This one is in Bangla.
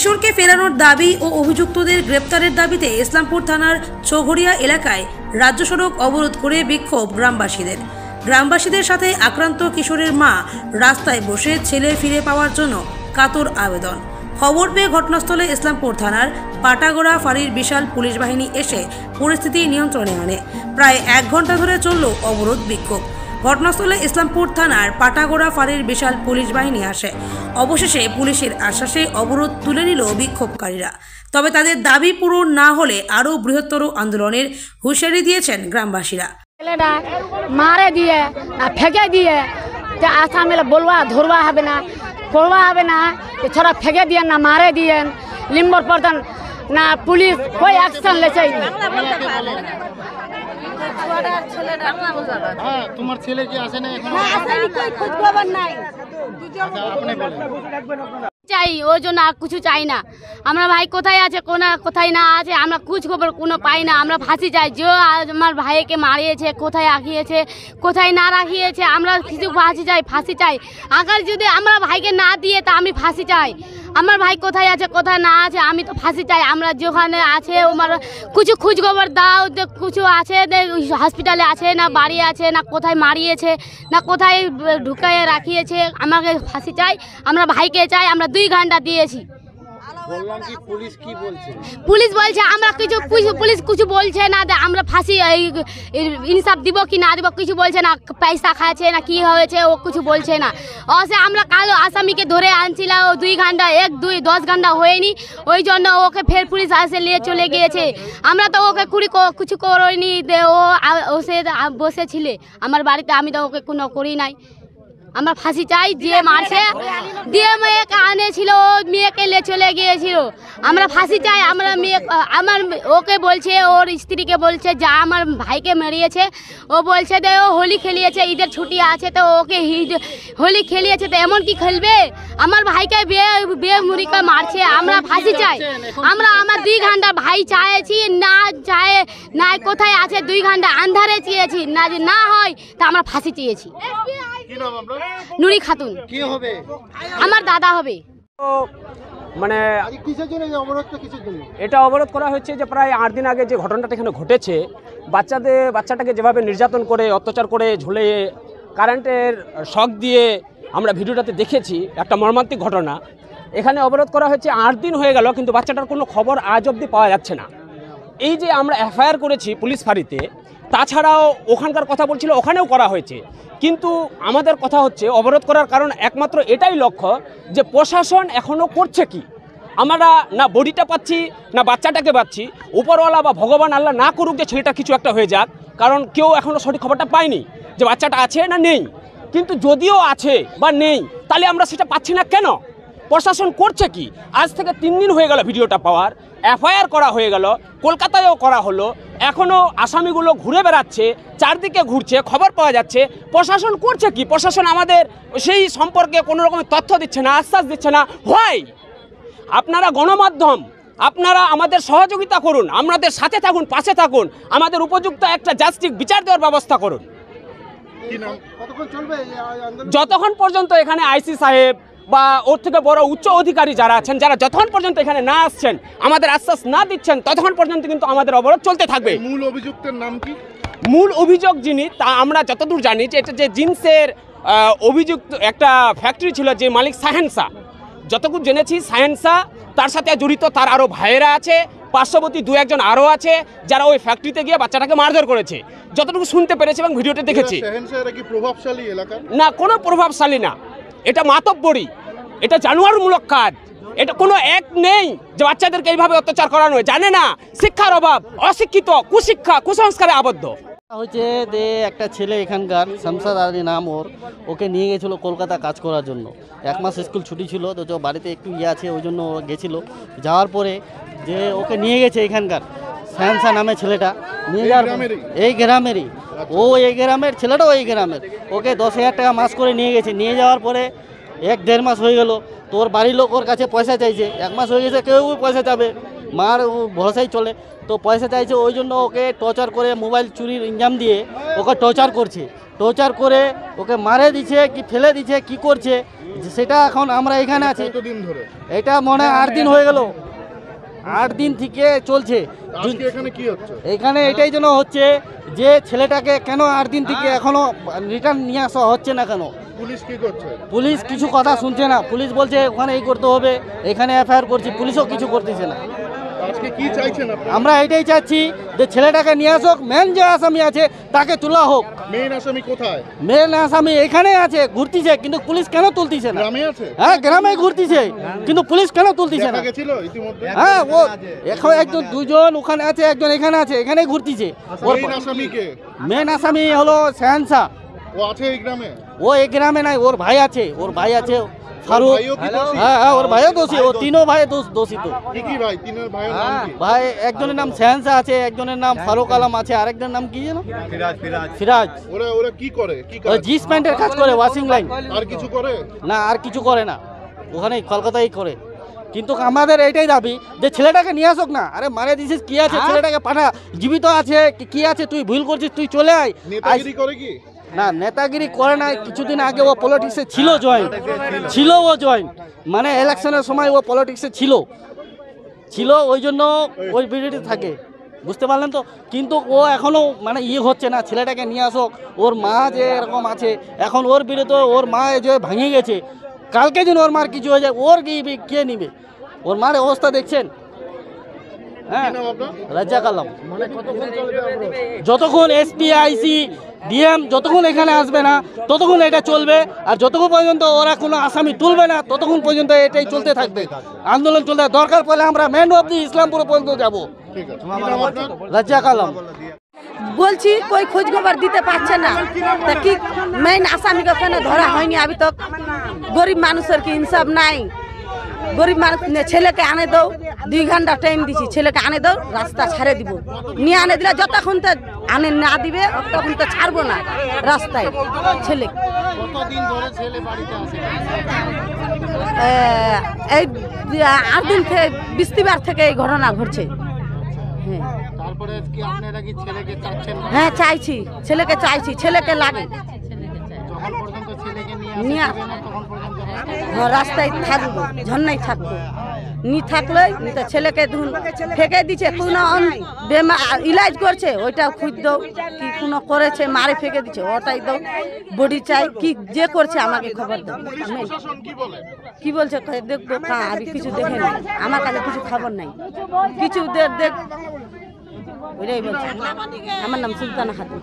কিশোরকে ফেরানোর দাবি ও অভিযুক্তদের গ্রেপ্তারের দাবিতে ইসলামপুর থানার চৌঘরিয়া এলাকায় রাজ্য সড়ক অবরোধ করে বিক্ষোভ গ্রামবাসীদের সাথে আক্রান্ত কিশোরের মা রাস্তায় বসে ছেলে ফিরে পাওয়ার জন্য কাতর আবেদন। খবর পেয়ে ঘটনাস্থলে ইসলামপুর থানার পাটাগোড়া ফাঁড়ির বিশাল পুলিশ বাহিনী এসে পরিস্থিতি নিয়ন্ত্রণে আনে। প্রায় 1 ঘন্টা ধরে চলল অবরোধ বিক্ষোভ। ঘটনাস্থলে ইসলামপুর থানার পাটাগোড়া ফাঁড়ির বিশাল পুলিশ বাহিনী আসে। অবশেষে পুলিশের আশ্বাসে অবরোধ তুলে নিল বিক্ষোভকারীরা। তবে তাদের দাবি পূরণ না হলে আরও বৃহত্তর আন্দোলনের হুঁশিয়ারি দিয়েছেন গ্রামবাসীরা। মারে দিয়ে ফেঁকে দিয়ে আসামে বলবা ধরবা হবে না, করবা হবে না, এছাড়া ফেঁকে দিয়ে না মারে দিয়ে লিম্বর প্রধান না পুলিশ কোই অ্যাকশন লেছে। তোমার ছেলে কি আসে না এখন? খোঁজ খবর নাই চাই, ওই জন্য আর কিছু চাই না। আমরা ভাই কোথায় আছে কোথায় না আছে আমরা খোঁজ খবর কোনো পাই না। আমরা ফাঁসি চাই, যে আমার ভাইকে মারিয়েছে কোথায় রাখিয়েছে কোথায় না রাখিয়েছে আমরা কিছু ফাঁসি চাই। আগে যদি আমরা ভাইকে না দিয়ে তা আমি ফাঁসি চাই। আমার ভাই কোথায় আছে কোথায় না আছে আমি তো ফাঁসি চাই। আমরা যেখানে আছে আমার কিছু খোঁজ খবর দাও, কিছু আছে হসপিটালে আছে না বাড়ি আছে না কোথায় মারিয়েছে না কোথায় ঢুকাইয়ে রাখিয়েছে, আমাকে ফাঁসি চাই। আমরা ভাইকে চাই। আমরা 2 ঘন্টা দিয়েছি। বললাম কি পুলিশ কি বলছে? পুলিশ বলছে আমরা পুলিশ কিছু বলছে না, আমরা ফাঁসি ইনসাফ দিব কি না দিব কিছু বলছে না। পয়সা খাচ্ছে না কি হয়েছে ও কিছু বলছে না। সে আমরা কাল আসামিকে ধরে আনছিলাম 2 ঘন্টা 10 ঘন্টা হয়নি, ওই জন্য ওকে ফের পুলিশ আসে নিয়ে চলে গিয়েছে। আমরা তো ওকে কিছু করিনি, ও সে বসেছিলে আমার বাড়িতে, আমি তো ওকে কোনো করি নাই। আমরা ফাঁসি চাই। যে মারছে দিয়ে মেয়েকে আনেছিল মেয়েকে নিয়ে চলে গিয়েছিল, আমরা ফাঁসি চাই। আমার ওকে বলছে ওর স্ত্রীকে বলছে যা আমার ভাইকে মেরিয়েছে, ও বলছে যে ও হোলি খেলিয়েছে, ঈদের ছুটি আছে তো ওকে হোলি খেলিয়েছে তো এমন কি খেলবে? আমার ভাইকে বিয়ে মুড়িকে মারছে। আমরা ফাঁসি চাই। আমরা আমার 2 ঘন্টা ভাই চাইছি, না চাই না কোথায় আছে 2 ঘন্টা আন্ধারে চেয়েছি, না যে না হয় তা আমরা ফাঁসি চেয়েছি। নুরি খাতুন। কি হবে? আমার দাদা হবে। মানে এটা অবরোধ করা হচ্ছে যে প্রায় 8 দিন আগে যে ঘটনাটা এখানে ঘটেছে, বাচ্চাটাকে যেভাবে নির্যাতন করে অত্যাচার করে ঝুলে কারেন্টের শক দিয়ে আমরা ভিডিওটাতে দেখেছি, একটা মর্মান্তিক ঘটনা। এখানে অবরোধ করা হচ্ছে 8 দিন হয়ে গেল, কিন্তু বাচ্চাটার কোনো খবর আজ অবধি পাওয়া যাচ্ছে না। এই যে আমরা এফআইআর করেছি পুলিশ ফাঁড়িতে, তাছাড়াও ওখানকার কথা বলছিল ওখানেও করা হয়েছে, কিন্তু আমাদের কথা হচ্ছে অবরোধ করার কারণ একমাত্র এটাই লক্ষ্য যে প্রশাসন এখনও করছে কি। আমরা না বডিটা পাচ্ছি না বাচ্চাটাকে পাচ্ছি। উপরওয়ালা বা ভগবান আল্লাহ না করুক যে ছেলেটা কিছু একটা হয়ে যাক, কারণ কেউ এখনও সঠিক খবরটা পায়নি যে বাচ্চাটা আছে না নেই। কিন্তু যদিও আছে বা নেই তাহলে আমরা সেটা পাচ্ছি না কেন? প্রশাসন করছে কি? আজ থেকে 3 দিন হয়ে গেল ভিডিওটা পাওয়ার, এফআইআর করা হয়ে গেল, কলকাতায়ও করা হলো, এখনও আসামিগুলো ঘুরে বেড়াচ্ছে, চারদিকে ঘুরছে, খবর পাওয়া যাচ্ছে। প্রশাসন করছে কি? প্রশাসন আমাদের সেই সম্পর্কে কোনো রকমের তথ্য দিচ্ছে না, আশ্বাস দিচ্ছে না। হয় আপনারা গণমাধ্যম, আপনারা আমাদের সহযোগিতা করুন, আমাদের সাথে থাকুন, পাশে থাকুন, আমাদের উপযুক্ত একটা জাস্টিস বিচার দেওয়ার ব্যবস্থা করুন। যতক্ষণ পর্যন্ত এখানে আইসি সাহেব বা ওর থেকে বড় উচ্চ অধিকারী যারা আছেন, যারা যতক্ষণ পর্যন্ত এখানে না আসছেন, আমাদের আশ্বাস না দিচ্ছেন, ততক্ষণ পর্যন্ত কিন্তু আমাদের অবরোধ চলতে থাকবে। মূল অভিযুক্তের নাম কি? মূল অভিযোগ যিনি, তা আমরা যতদূর জানি যে এটা যে জিন্সের অভিযুক্ত একটা ফ্যাক্টরি ছিল, যে মালিক সাহেনসা, যতটুকু জেনেছি সাহেনসা, তার সাথে জড়িত তার আরও ভাইয়েরা আছে, পার্শ্ববর্তী 2-1 জন আরও আছে যারা ওই ফ্যাক্টরিতে গিয়ে বাচ্চাটাকে মারধর করেছে, যতটুকু শুনতে পেরেছি এবং ভিডিওতে দেখেছি। প্রভাবশালী এলাকা না, কোনো প্রভাবশালী না, এটা মাতব্বরি, এটা জানোয়ারমূলক কাজ। এটা কোনো এক নেই যে বাচ্চাদেরকে এইভাবে অত্যাচার করানো, জানে না, শিক্ষার অভাব, অশিক্ষিত, কুশিক্ষা, কুসংস্কারে আবদ্ধ হয়েছে। যে একটা ছেলে এখানকার শামসাদ আলী নাম ওকে নিয়ে গেছিলো কলকাতা কাজ করার জন্য। 1 মাস স্কুল ছুটি ছিল তো বাড়িতে একটু আছে, ওই জন্য গেছিলো। যাওয়ার পরে যে ওকে নিয়ে গেছে এখানকার শামসা নামে ছেলেটা, নিয়ে যাওয়ার এই গ্রামেরই, ও এই গ্রামের ছেলেটাও এই গ্রামের, ওকে 10,000 টাকা মাস করে নিয়ে গেছে। নিয়ে যাওয়ার পরে 1-1.5 মাস হয়ে গেল, তোর বাড়ির লোক ওর কাছে পয়সা চাইছে। 1 মাস হয়ে গেছে, কেউ পয়সা চাবে, মার ভরসাই চলে, তো পয়সা চাইছে। ওই জন্য ওকে টর্চার করে মোবাইল চুরির ইঞ্জাম দিয়ে ওকে টর্চার করছে। টর্চার করে ওকে মারে দিচ্ছে কি ফেলে দিচ্ছে কি করছে সেটা এখন আমরা এখানে আছি। কতদিন ধরে এটা মনে হয় 8 দিন হয়ে গেল, 8 দিন থেকে চলছে। আজকে এখানে কি হচ্ছে? এখানে এটাই জন্য হচ্ছে যে ছেলেটাকে কেন 8 দিন থেকে এখনো রিটার্ন নিয়ে আসা হচ্ছে না কেন? পুলিশ কি করছে? পুলিশ কিছু কথা শুনছে না, পুলিশ বলছে ওখানে এই করতে হবে, এখানে এফআইআর করছি, পুলিশও কিছু করতেছে না। আজকে কি চাইছেন আপনারা? আমরা এটাই চাচ্ছি যে ছেলেটাকে নিয়ে আসুক, মেন যে আসামি আছে তাকে তোলা হোক। মেইন আসামি কোথায়? মেন আসামি এখানে আছে, ঘুরতিছে, কিন্তু পুলিশ কেন তুলতিছে না? গ্রামে আছে? হ্যাঁ, গ্রামে ঘুরতিছে, কিন্তু পুলিশ কেন তুলতিছে না? দেখা গেছিল ইতিমধ্যে? হ্যাঁ, ও এখন একজন দুজন ওখানে আছে, একজন এখানে আছে, এখানেই ঘুরতিছে। ওর মেইন আসামি কে? মেন আসামি হলো শাহেনশা। ও আছে এই গ্রামে? ও এই গ্রামে নাই, ওর ভাই আছে, ওর ভাই আছে ফারুক। ভাইও কি দোষী? হ্যাঁ হ্যাঁ, ওর ভাইও দোষী, ও তিনও ভাই দোষী তো। কি কি ভাই? তিনের ভাইয়ের নাম কি? ভাই একজনের নাম শাহেনশা আছে, একজনের নাম ফারুক আলম আছে, আরেকজনের নাম কি যেন? ফিরাজ। ওরা ওরা কি করে? কি ও করে? জিন্স প্যান্টের কাজ করে, ওয়াশিং লাইন। আর কিছু করে? না, আর কিছু করে না, ওখানে কলকাতায় করে। কিন্তু আমাদের এইটাই দাবি যে ছেলেটাকে নিয়ে আসুক না। আরে মারে দিছিস, কি আছে? ছেলেটাকে পাঠা, জীবিত আছে কি আছে? তুই ভুল করছিস, তুই চলে আয়। নেতাগিরি করে কি? না, নেতাগিরি করে নাই। কিছুদিন আগে ও পলিটিক্সে ছিল, ও জয়েন মানে ইলেকশনের সময় ও পলিটিক্সে ছিল, ওই জন্য ওই বিজেপি থাকে, বুঝতে পারলেন তো। কিন্তু ও এখনো মানে হচ্ছে না, ছেলেটাকে নিয়ে আসুক। ওর মা যে এরকম আছে, এখন ওর বিরুদ্ধে ওর মা যে ভেঙে গেছে, কালকে দিন ওর মার কিছু হয়ে যায়, ওর কে নিবে? ওর মার অবস্থা দেখছেন। হ্যাঁ, কি নাম আপনার? রাজ্জাক আলম। যতক্ষণ এসপি, আইসি, ডিএম যতক্ষণ এখানে আসবে না ততক্ষণ এটা চলবে, আর যতক্ষণ পর্যন্ত ওরা কোনো আসামি তুলবে না ততক্ষণ পর্যন্ত এটাই চলতে থাকবে, আন্দোলন চলতে। দরকার পড়লে আমরা মেন অব্দি ইসলামপুর পর্যন্ত যাব। ঠিক আছে। কি নাম আপনার? রাজ্জাক আলম। বলছি কই খোঁজ খবর দিতে পারছে না, তা কি মেইন আসামিকে ওখানে ধরা হয়নি আবি তক। গরিব মানুষের কি ইনসাফ নাই? গরিব মানুষ ছেলেকে আনে দাও, 2 ঘন্টা টাইম দিছি, ছেলেকে আনে দাও, রাস্তা ছাড়ে দিব। নিয়ে আনে দিলে যতক্ষণ তো আনে না দিবে ততক্ষণ তো ছাড়বো না রাস্তায় ছেলে। কতদিন ধরে ছেলে বাড়িতে আসে? এই 8 দিন থেকে, বৃহস্পতিবার থেকে এই ঘটনা ঘটছে। হ্যাঁ তারপরে কি আপনারা কি ছেলেকে চাচ্ছেন? হ্যাঁ, চাইছি, ছেলেকে চাইছি, ছেলেকে লাগে। যখন পর্যন্ত ছেলেকে নিয়ে নিয়ে আসবে না তখন পর্যন্ত রাস্তায় থাকবো, ঝর্ণায় থাকবো। নি থাকলে তো ছেলেকে ধুন ফেঁকে দিচ্ছে, কোনো ইলাজ করছে ওইটাও খুঁজ দাও, কি কোনো করেছে মারে ফেঁকে দিচ্ছে ওটাই দাও। বডি চাই, কি যে করছে আমাকে খবর দাও। প্রশাসন কি বলে? কি বলছে দেখবো, আমি কিছু দেখে নাই, আমার কাছে কিছু খবর নাই, কিছু দেখ ওইটাই বলছে। আমার নাম সুলতানা খাতুন।